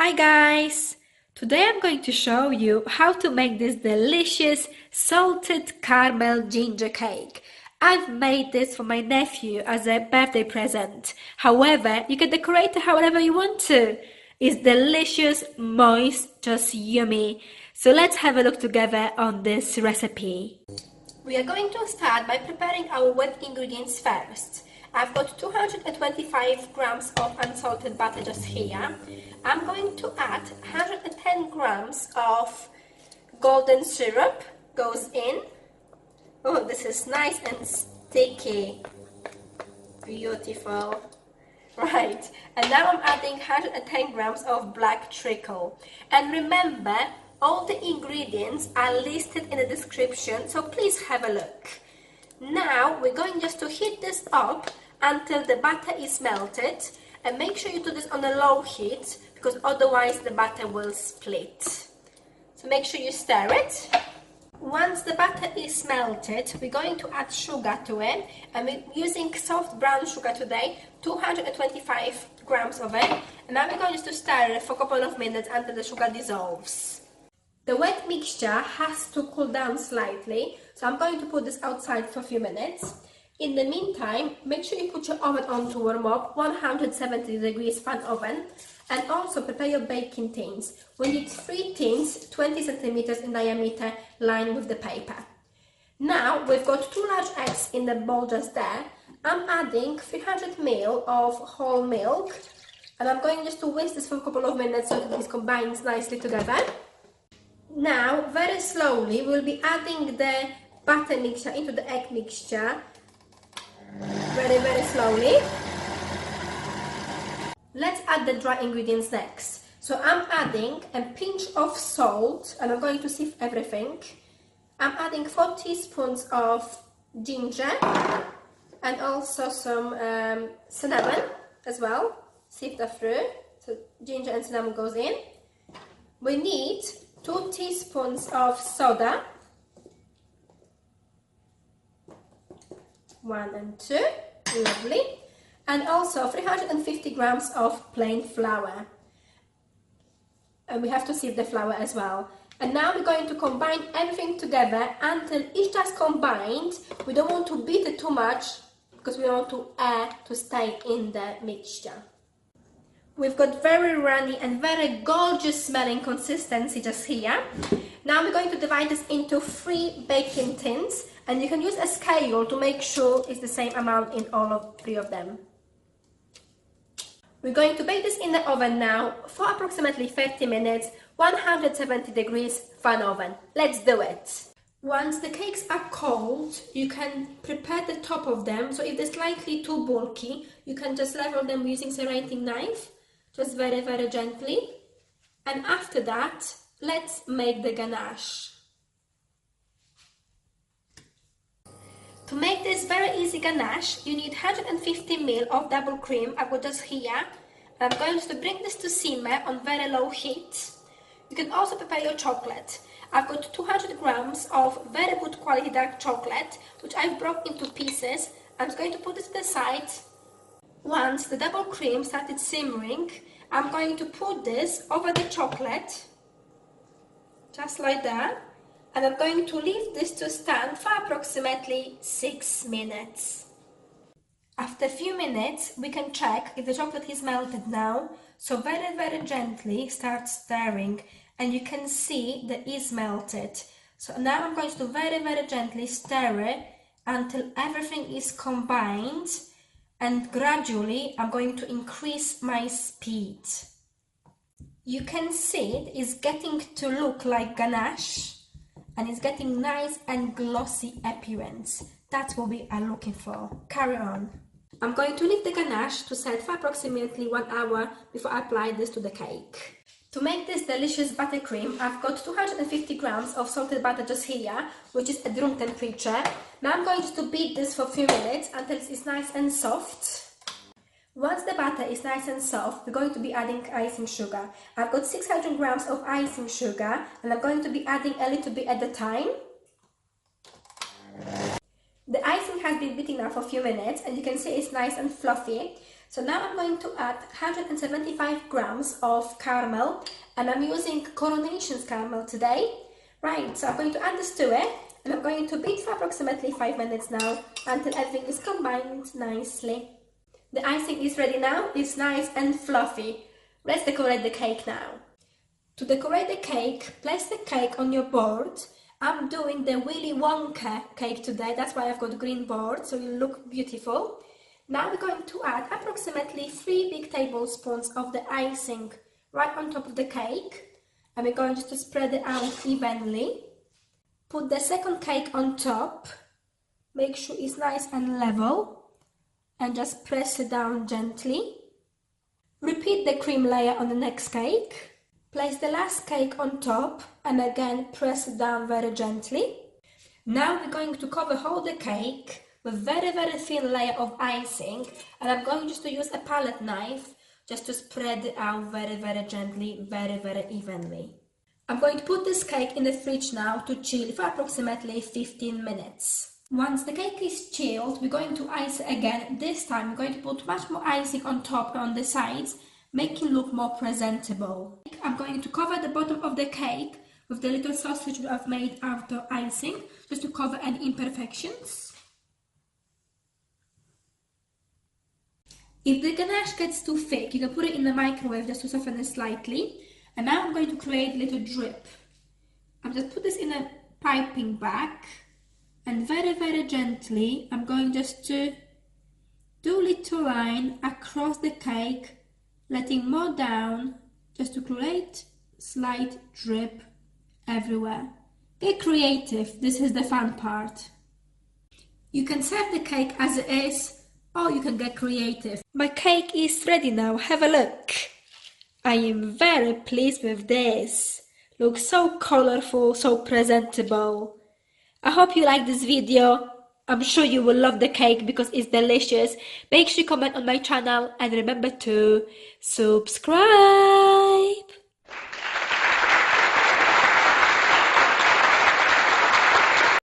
Hi guys! Today I'm going to show you how to make this delicious salted caramel ginger cake. I've made this for my nephew as a birthday present. However, you can decorate it however you want to. It's delicious, moist, just yummy. So let's have a look together on this recipe. We are going to start by preparing our wet ingredients first. I've got 225 grams of unsalted butter just here. I'm going to add 110 grams of golden syrup, goes in. Oh, this is nice and sticky. Beautiful. Right, and now I'm adding 110 grams of black treacle. And remember, all the ingredients are listed in the description, so please have a look. Now we're going just to heat this up until the butter is melted, and make sure you do this on a low heat because otherwise the butter will split. So make sure you stir it. Once the butter is melted, we're going to add sugar to it, and we're using soft brown sugar today, 225 grams of it, and now we're going just to stir it for a couple of minutes until the sugar dissolves. The wet mixture has to cool down slightly, so I'm going to put this outside for a few minutes. In the meantime, make sure you put your oven on to warm up, 170 degrees fan oven, and also prepare your baking tins. We need 3 tins, 20 centimeters in diameter, lined with the paper. Now we've got 2 large eggs in the bowl just there. I'm adding 300 ml of whole milk, and I'm going just to whisk this for a couple of minutes so that it combines nicely together. Now, very slowly, we'll be adding the butter mixture into the egg mixture. Very slowly. Let's add the dry ingredients next. So I'm adding a pinch of salt, and I'm going to sift everything. I'm adding 4 teaspoons of ginger and also some cinnamon as well. Sift that through. So ginger and cinnamon goes in. We need 2 teaspoons of soda, 1 and 2, lovely, and also 350 grams of plain flour, and we have to sieve the flour as well. And now we're going to combine everything together until it's just combined. We don't want to beat it too much because we want air to stay in the mixture. We've got very runny and very gorgeous smelling consistency just here. Now we're going to divide this into 3 baking tins, and you can use a scale to make sure it's the same amount in all of 3 of them. We're going to bake this in the oven now for approximately 30 minutes, 170 degrees fan oven. Let's do it. Once the cakes are cold, you can prepare the top of them. So if they're slightly too bulky, you can just level them using serrating knife. Just very gently. And after that, let's make the ganache. To make this very easy ganache, you need 150 ml of double cream. I've got just here. I'm going to bring this to simmer on very low heat. You can also prepare your chocolate. I've got 200 grams of very good quality dark chocolate, which I've broken into pieces. I'm just going to put this to the side. Once the double cream started simmering, I'm going to put this over the chocolate, just like that, and I'm going to leave this to stand for approximately 6 minutes. After a few minutes, we can check if the chocolate is melted now, so very gently start stirring, and you can see that it is melted. So now I'm going to very gently stir it until everything is combined. And gradually, I'm going to increase my speed. You can see it's getting to look like ganache, and it's getting nice and glossy appearance. That's what we are looking for. Carry on. I'm going to leave the ganache to set for approximately 1 hour before I apply this to the cake. To make this delicious buttercream, I've got 250 grams of salted butter just here, which is at room temperature. Now I'm going to beat this for a few minutes until it's nice and soft. Once the butter is nice and soft, we're going to be adding icing sugar. I've got 600 grams of icing sugar, and I'm going to be adding a little bit at a time. The icing has been beating now for a few minutes and you can see it's nice and fluffy. So now I'm going to add 175 grams of caramel, and I'm using Carnations caramel today. Right, so I'm going to add this to it and I'm going to beat for approximately 5 minutes now until everything is combined nicely. The icing is ready now, it's nice and fluffy. Let's decorate the cake now. To decorate the cake, place the cake on your board. I'm doing the Willy Wonka cake today, that's why I've got green board, so it will look beautiful. Now we're going to add approximately 3 big tablespoons of the icing right on top of the cake. And we're going just to spread it out evenly. Put the second cake on top. Make sure it's nice and level. And just press it down gently. Repeat the cream layer on the next cake. Place the last cake on top and again press it down very gently. Now we're going to cover all the cake with very thin layer of icing, and I'm going just to use a palette knife just to spread it out very gently, very evenly. I'm going to put this cake in the fridge now to chill for approximately 15 minutes. Once the cake is chilled, we're going to ice it again. This time we're going to put much more icing on top and on the sides, making it look more presentable. I'm going to cover the bottom of the cake with the little sausage that I've made after icing, just to cover any imperfections. If the ganache gets too thick, you can put it in the microwave just to soften it slightly. And now I'm going to create a little drip. I'm just put this in a piping bag, and very gently I'm going just to do a little line across the cake, letting more down just to create slight drip everywhere. Get creative, this is the fun part. You can serve the cake as it is, or you can get creative. My cake is ready now, have a look. I am very pleased with this. Looks so colorful, so presentable. I hope you like this video. I'm sure you will love the cake because it's delicious. Make sure you comment on my channel and remember to subscribe.